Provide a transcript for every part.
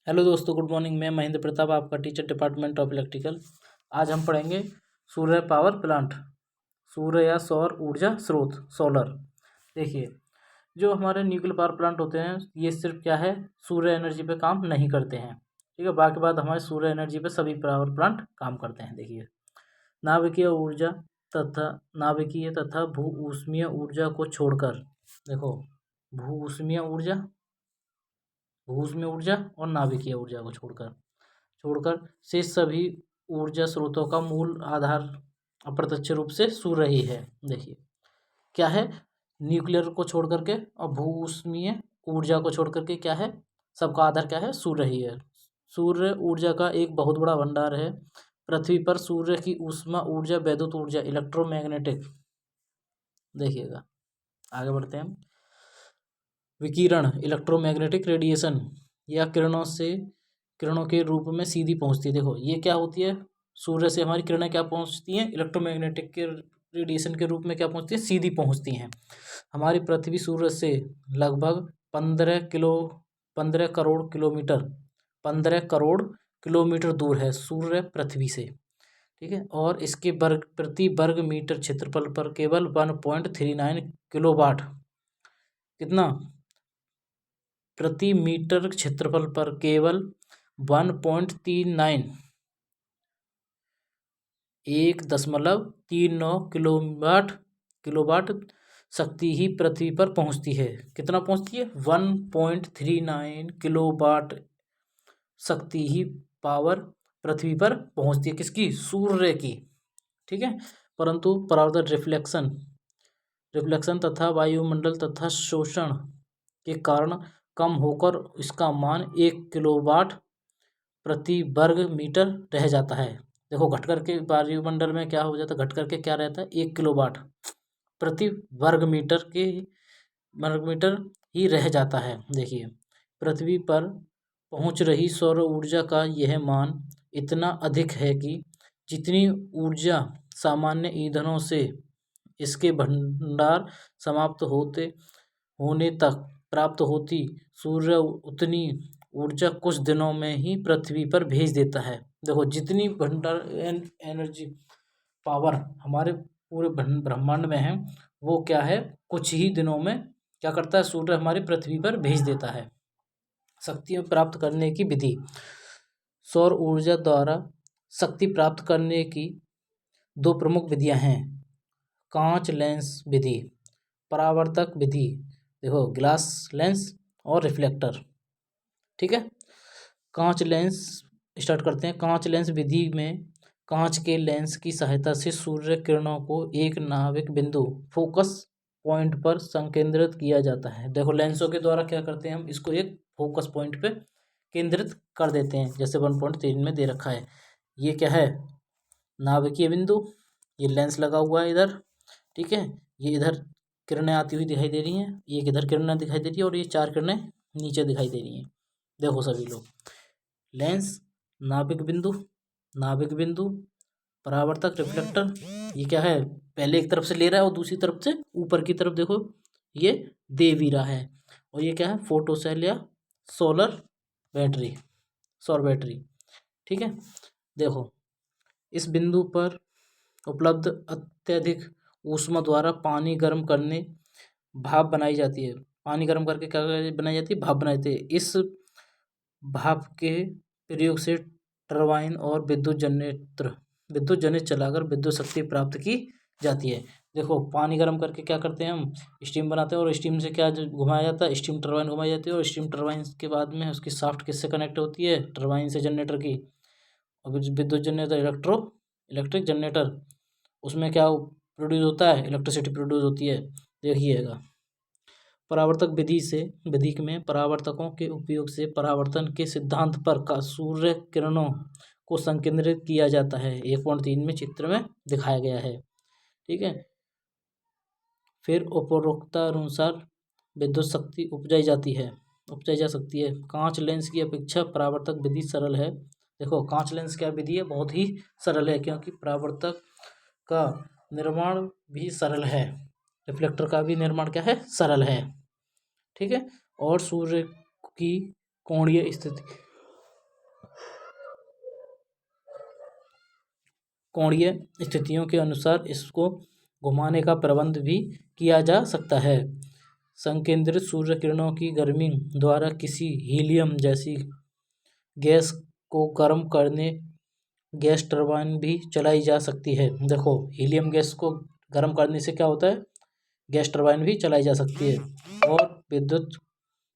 Hello दोस्तों, good morning. मैं महेंद्र प्रताप, आपका टीचर, डिपार्टमेंट ऑफ इलेक्ट्रिकल। आज हम पढ़ेंगे सूर्य पावर प्लांट, सूर्य या सौर ऊर्जा स्रोत, सोलर। देखिए, जो हमारे न्यूक्लियर पावर प्लांट होते हैं ये सिर्फ क्या है, सूर्य एनर्जी पे काम नहीं करते हैं। ठीक है, बाकी बात हमारे सूर्य एनर्जी पे सभी पावर प्लांट काम करते हैं। देखिए, नाभिकीय ऊर्जा नाभिकीय तथा भू ऊष्मीय ऊर्जा को छोड़कर, देखो, भू ऊष्मीय ऊर्जा, भूस्मीय ऊर्जा और नाभिकीय ऊर्जा को छोड़कर शेष सभी ऊर्जा स्रोतों का मूल आधार अप्रत्यक्ष रूप से सूर्य ही है। देखिए, क्या है, न्यूक्लियर को छोड़ करके और भूस्मीय ऊर्जा को छोड़ करके क्या है, सबका आधार क्या है, सूर्य ही है। सूर्य ऊर्जा का एक बहुत बड़ा भंडार है। पृथ्वी पर सूर्य की ऊष्मा ऊर्जा, वैद्युत ऊर्जा, इलेक्ट्रोमैग्नेटिक, देखिएगा, आगे बढ़ते हैं, विकिरण, इलेक्ट्रोमैग्नेटिक रेडिएशन या किरणों के रूप में सीधी पहुंचती है। देखो, ये क्या होती है, सूर्य से हमारी किरणें क्या पहुंचती हैं, इलेक्ट्रोमैग्नेटिक के रेडिएशन के रूप में क्या पहुंचती है, सीधी पहुंचती हैं। हमारी पृथ्वी सूर्य से लगभग 15 करोड़ किलोमीटर 15 करोड़ किलोमीटर दूर है सूर्य पृथ्वी से। ठीक है, और इसके प्रति वर्ग मीटर क्षेत्रफल पर केवल 1.39 किलोवाट, कितना, प्रति मीटर क्षेत्रफल पर केवल 1.39 किलोवाट शक्ति ही पृथ्वी पर पहुंचती है। कितना पहुंचती है, 1.39 किलोवाट शक्ति ही पावर पृथ्वी पर पहुंचती है। किसकी, सूर्य की। ठीक है, परंतु परावर्तन, रिफ्लेक्शन तथा वायुमंडल तथा शोषण के कारण कम होकर इसका मान 1 किलोवाट प्रति वर्ग मीटर रह जाता है। देखो, घट करके वायुमंडल में क्या हो जाता है, घट करके क्या रहता है, 1 किलोवाट प्रति वर्ग मीटर ही रह जाता है। देखिए, पृथ्वी पर पहुंच रही सौर ऊर्जा का यह मान इतना अधिक है कि जितनी ऊर्जा सामान्य ईंधनों से इसके भंडार समाप्त होने तक प्राप्त होती, सूर्य उतनी ऊर्जा कुछ दिनों में ही पृथ्वी पर भेज देता है। देखो, जितनी भंडार एनर्जी पावर हमारे पूरे ब्रह्मांड में है, वो क्या है, कुछ ही दिनों में क्या करता है, सूर्य हमारी पृथ्वी पर भेज देता है। शक्ति प्राप्त करने की विधि, सौर ऊर्जा द्वारा शक्ति प्राप्त करने की दो प्रमुख विधियां हैं, कांच लेंस विधि, परावर्तक विधि, देखो, ग्लास लेंस और रिफ्लेक्टर। ठीक है, कांच लेंस स्टार्ट करते हैं। कांच लेंस विधि में कांच के लेंस की सहायता से सूर्य किरणों को एक नाभिक बिंदु, फोकस पॉइंट पर संकेंद्रित किया जाता है। देखो, लेंसों के द्वारा क्या करते हैं, हम इसको एक फोकस पॉइंट पे केंद्रित कर देते हैं, जैसे 1.3 में दे रखा है। ये क्या है, नाभिकीय बिंदु, ये लेंस लगा हुआ है इधर। ठीक है, ये इधर किरणें आती हुई दिखाई दे रही हैं, एक इधर किरणें दिखाई दे रही है और ये 4 किरणें नीचे दिखाई दे रही हैं। देखो सभी लोग, लेंस, नाभिक बिंदु, परावर्तक, रिफ्लेक्टर, ये क्या है, पहले एक तरफ से ले रहा है और दूसरी तरफ से ऊपर की तरफ, देखो, ये दे भी रहा है। और ये क्या है, फोटो सेल या सौर बैटरी। ठीक है, देखो, इस बिंदु पर उपलब्ध अत्यधिक ऊष्मा द्वारा पानी गर्म करने भाप बनाई जाती है। पानी गर्म करके क्या बनाई जाती है, भाप बनाई जाती है। इस भाप के प्रयोग से टरबाइन और विद्युत जनित्र चलाकर विद्युत शक्ति प्राप्त की जाती है। देखो, पानी गर्म करके क्या करते हैं, हम स्टीम बनाते हैं और स्टीम से क्या घुमाया जाता है, स्टीम टरबाइन घुमाई जाती है और स्टीम टरबाइन के बाद में उसकी शाफ्ट किससे कनेक्ट होती है, टरबाइन से जनरेटर की, और विद्युत जनरेटर, इलेक्ट्रिक जनरेटर, उसमें क्या प्रोड्यूस होता है, इलेक्ट्रिसिटी प्रोड्यूस होती है। देखिएगा, परावर्तक विधि में परावर्तकों के उपयोग से परावर्तन के सिद्धांत पर का सूर्य किरणों को संकेंद्रित किया जाता है। 1.3 में चित्र में दिखाया गया है। ठीक है, फिर उपरोक्तानुसार विद्युत शक्ति उपजाई जा सकती है। कांच लेंस की अपेक्षा परावर्तक विधि सरल है। देखो, कांच लेंस क्या विधि है, बहुत ही सरल है, क्योंकि परावर्तक का निर्माण भी सरल है, रिफ्लेक्टर का भी निर्माण क्या है, सरल है। ठीक है, और सूर्य की कोणीय स्थिति कोणीय स्थितियों के अनुसार इसको घुमाने का प्रबंध भी किया जा सकता है। संकेंद्रित सूर्य किरणों की गर्मी द्वारा किसी हीलियम जैसी गैस को गर्म करने गैस टरबाइन भी चलाई जा सकती है। देखो, हीलियम गैस को गर्म करने से क्या होता है, गैस टरबाइन भी चलाई जा सकती है और विद्युत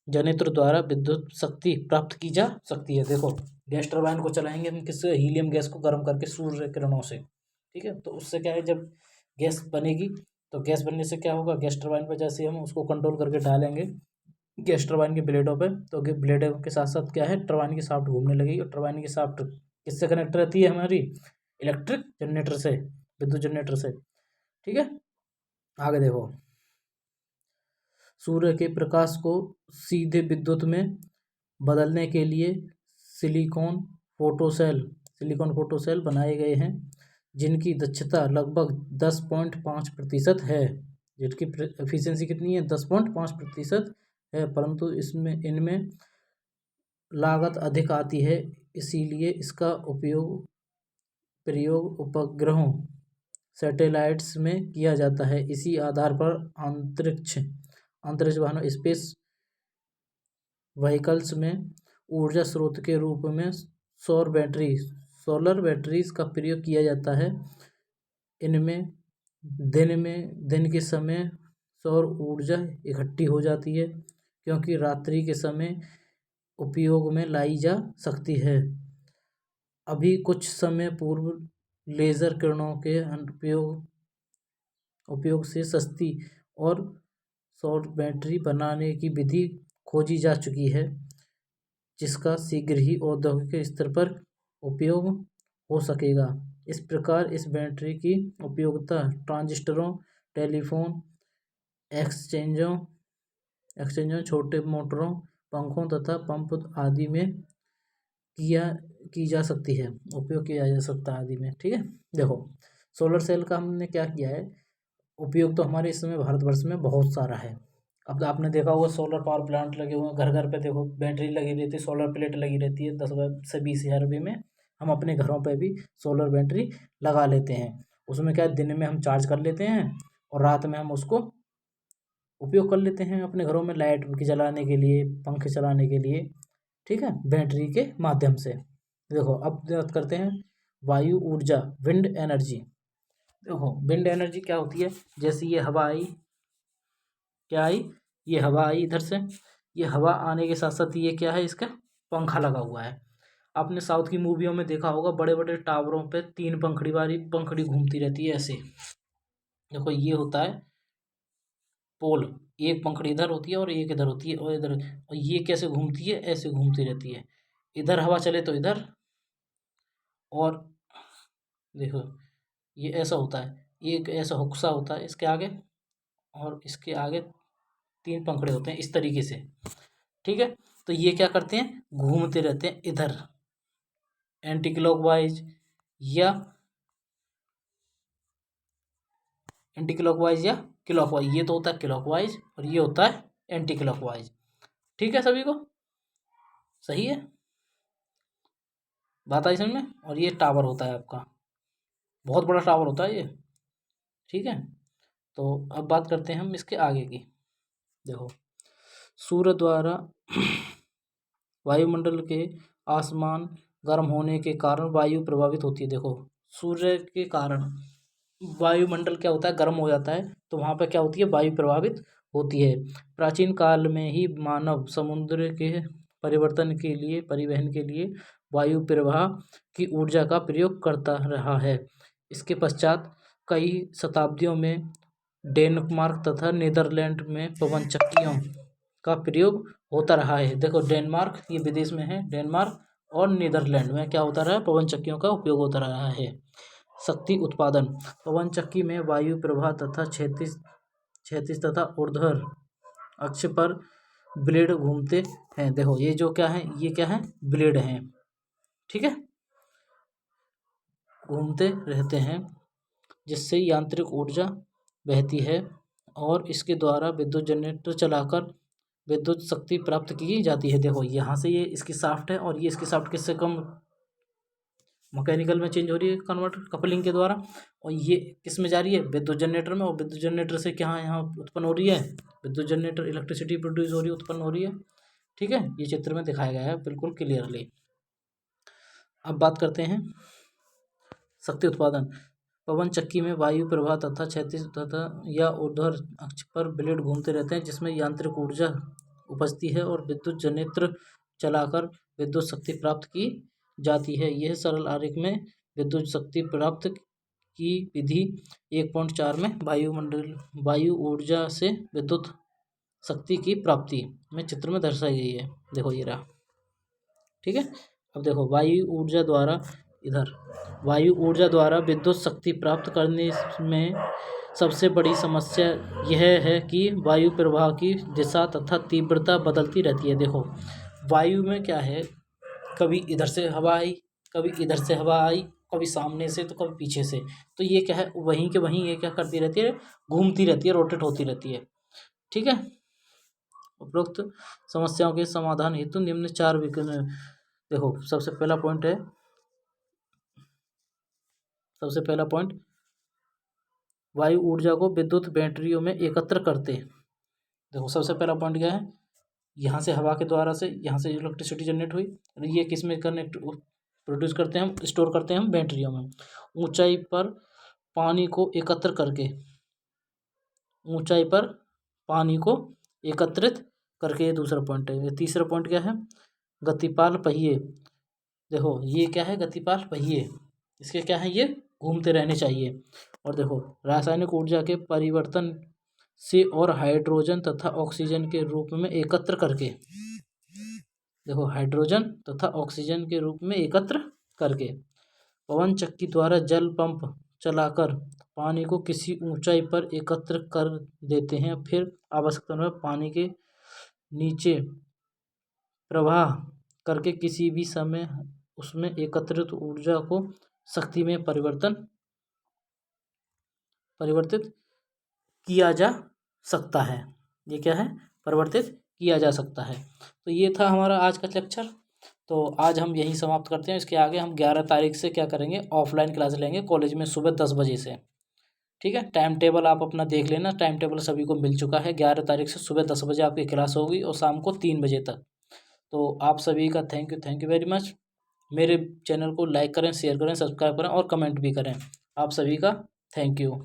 जनित्र द्वारा विद्युत शक्ति प्राप्त की जा सकती है। देखो, गैस टरबाइन को चलाएंगे हम किससे, हीलियम गैस को गर्म करके सूर्य किरणों से। ठीक है, तो उससे क्या है, जब गैस बनेगी तो गैस बनने से क्या होगा, गैस टरबाइन पर जैसे हम उसको कंट्रोल करके डालेंगे गैस टरबाइन के ब्लेडों पे, तो ब्लेडों के साथ साथ क्या है, टरबाइन की शाफ्ट घूमने लगेगी और टरबाइन की शाफ्ट किससे कनेक्ट रहती है, हमारी इलेक्ट्रिक जनरेटर से, विद्युत जनरेटर से। ठीक है, आगे देखो, सूर्य के प्रकाश को सीधे विद्युत में बदलने के लिए सिलिकॉन फोटोसेल बनाए गए हैं, जिनकी दक्षता लगभग 10.5% है। जिनकी एफिशिएंसी कितनी है, 10.5% है, परंतु इनमें लागत अधिक आती है, इसीलिए इसका प्रयोग उपग्रहों सैटेलाइट्स में किया जाता है। इसी आधार पर अंतरिक्ष वाहनों स्पेस व्हीकल्स में ऊर्जा स्रोत के रूप में सोलर बैटरीज का प्रयोग किया जाता है। इनमें दिन के समय सौर ऊर्जा इकट्ठी हो जाती है, क्योंकि रात्रि के समय उपयोग में लाई जा सकती है। अभी कुछ समय पूर्व लेज़र किरणों के उपयोग से सस्ती और सौर बैटरी बनाने की विधि खोजी जा चुकी है, जिसका शीघ्र ही औद्योगिक स्तर पर उपयोग हो सकेगा। इस प्रकार इस बैटरी की उपयोगिता ट्रांजिस्टरों, टेलीफोन एक्सचेंजों, छोटे मोटरों, पंखों तथा पंप आदि में की जा सकती है, उपयोग किया जा सकता है आदि में। ठीक है, देखो, सोलर सेल का हमने क्या किया है, उपयोग तो हमारे इस समय भारतवर्ष में बहुत सारा है। अब आपने देखा होगा सोलर पावर प्लांट लगे हुए हैं, घर घर पे देखो बैटरी लगी रहती है, सोलर प्लेट लगी रहती है, 10 से 20 हज़ार रुपये में हम अपने घरों पे भी सोलर बैटरी लगा लेते हैं। उसमें क्या है, दिन में हम चार्ज कर लेते हैं और रात में हम उसको उपयोग कर लेते हैं अपने घरों में लाइट की जलाने के लिए, पंखे चलाने के लिए। ठीक है, बैटरी के माध्यम से। देखो, अब बात करते हैं वायु ऊर्जा, विंड एनर्जी। देखो, विंड एनर्जी क्या होती है, जैसे ये हवा आई, क्या आई, ये हवा आई इधर से, ये हवा आने के साथ साथ ये क्या है, इसका पंखा लगा हुआ है। आपने साउथ की मूवियों में देखा होगा, बड़े बड़े टावरों पे 3 पंखड़ी वाली पंखड़ी घूमती रहती है ऐसे। देखो, ये होता है पोल, एक पंखड़ी इधर होती है और एक इधर होती है और इधर, और ये कैसे घूमती है, ऐसे घूमती रहती है। इधर हवा चले तो इधर, और देखो ये ऐसा होता है, एक ऐसा हुक्सा होता है इसके आगे, और इसके आगे 3 पंखड़े होते हैं इस तरीके से। ठीक है, तो ये क्या करते हैं, घूमते रहते हैं इधर एंटी क्लॉकवाइज या क्लॉकवाइज। ये तो होता है क्लॉकवाइज और ये होता है एंटी क्लॉकवाइज। ठीक है, सभी को सही है, बात आई समझ में। और ये टावर होता है आपका, बहुत बड़ा टावर होता है ये। ठीक है, तो अब बात करते हैं हम इसके आगे की। देखो, सूर्य द्वारा वायुमंडल के आसमान गर्म होने के कारण वायु प्रभावित होती है। देखो, सूर्य के कारण वायुमंडल क्या होता है, गर्म हो जाता है, तो वहाँ पर क्या होती है, वायु प्रभावित होती है। प्राचीन काल में ही मानव समुद्र के परिवहन के लिए वायु प्रवाह की ऊर्जा का प्रयोग करता रहा है। इसके पश्चात कई शताब्दियों में डेनमार्क तथा नीदरलैंड में पवन चक्कियों का प्रयोग होता रहा है। देखो, डेनमार्क ये विदेश में है, डेनमार्क और नीदरलैंड में क्या होता रहा है, पवन चक्कियों का उपयोग होता रहा है। शक्ति उत्पादन, पवन चक्की में वायु प्रवाह तथा क्षैतिज तथा ऊर्ध्वाधर अक्ष पर ब्लेड घूमते हैं। देखो, ये जो क्या है, ये क्या है, ब्लेड हैं। ठीक है, घूमते रहते हैं, जिससे यांत्रिक ऊर्जा बहती है और इसके द्वारा विद्युत जनरेटर चलाकर विद्युत शक्ति प्राप्त की जाती है। देखो, यहाँ से ये इसकी शाफ्ट है और ये इसकी शाफ्ट किससे कम मैकेनिकल में चेंज हो रही है कन्वर्टर कपलिंग के द्वारा, और ये किस में जा रही है, विद्युत जनरेटर में, और विद्युत जनरेटर से क्या यहाँ उत्पन्न हो रही है, विद्युत जनरेटर इलेक्ट्रिसिटी प्रोड्यूस हो रही है, उत्पन्न हो रही है। ठीक है, ये चित्र में दिखाया गया है बिल्कुल क्लियरली। अब बात करते हैं शक्ति उत्पादन। पवन चक्की में वायु प्रवाह तथा क्षैतिज तथा या ऊर्ध्वाधर अक्ष पर ब्लेड घूमते रहते हैं, जिसमें यांत्रिक ऊर्जा उपजती है और विद्युत जनरेटर चलाकर विद्युत शक्ति प्राप्त की जाती है। यह सरल आरेख में विद्युत शक्ति प्राप्त की विधि 1.4 में वायु ऊर्जा से विद्युत शक्ति की प्राप्ति में चित्र में दर्शाई गई है। देखो ये रहा। ठीक है, अब देखो वायु ऊर्जा द्वारा विद्युत शक्ति प्राप्त करने में सबसे बड़ी समस्या यह है कि वायु प्रवाह की दिशा तथा तीव्रता बदलती रहती है। देखो वायु में क्या है, कभी इधर से हवा आई, कभी इधर से हवा आई, कभी सामने से तो कभी पीछे से, तो ये क्या है, वहीं के वहीं ये क्या करती रहती है, घूमती रहती है, रोटेट होती रहती है। ठीक है, उपरोक्त समस्याओं के समाधान हेतु निम्न 4 विकल्प। देखो सबसे पहला पॉइंट वायु ऊर्जा को विद्युत बैटरियों में एकत्र करते। देखो सबसे पहला पॉइंट क्या है, यहाँ से हवा के द्वारा से यहाँ से इलेक्ट्रिसिटी जनरेट हुई, और ये किस में कनेक्ट प्रोड्यूस करते हैं हम, स्टोर करते हैं हम बैटरियों में। ऊंचाई पर पानी को एकत्रित करके, ये दूसरा पॉइंट है। तीसरा पॉइंट क्या है, गतिपाल पहिए। देखो ये क्या है, गतिपाल पहिए, इसके क्या है, ये घूमते रहने चाहिए। और देखो रासायनिक ऊर्जा के परिवर्तन से और हाइड्रोजन तथा ऑक्सीजन के रूप में एकत्र करके, देखो हाइड्रोजन तथा ऑक्सीजन के रूप में एकत्र करके पवन चक्की द्वारा जल पंप चलाकर पानी को किसी ऊंचाई पर एकत्र कर देते हैं। फिर आवश्यकता में पानी के नीचे प्रवाह करके किसी भी समय उसमें एकत्रित ऊर्जा को शक्ति में परिवर्तित किया जा सकता है। ये क्या है, परिवर्तित किया जा सकता है। तो ये था हमारा आज का लेक्चर। तो आज हम यहीं समाप्त करते हैं। इसके आगे हम 11 तारीख से क्या करेंगे, ऑफलाइन क्लास लेंगे कॉलेज में सुबह 10 बजे से। ठीक है, टाइम टेबल आप अपना देख लेना, टाइम टेबल सभी को मिल चुका है। 11 तारीख से सुबह 10 बजे आपकी क्लास होगी और शाम को 3 बजे तक। तो आप सभी का थैंक यू वेरी मच। मेरे चैनल को लाइक करें, शेयर करें, सब्सक्राइब करें और कमेंट भी करें। आप सभी का थैंक यू।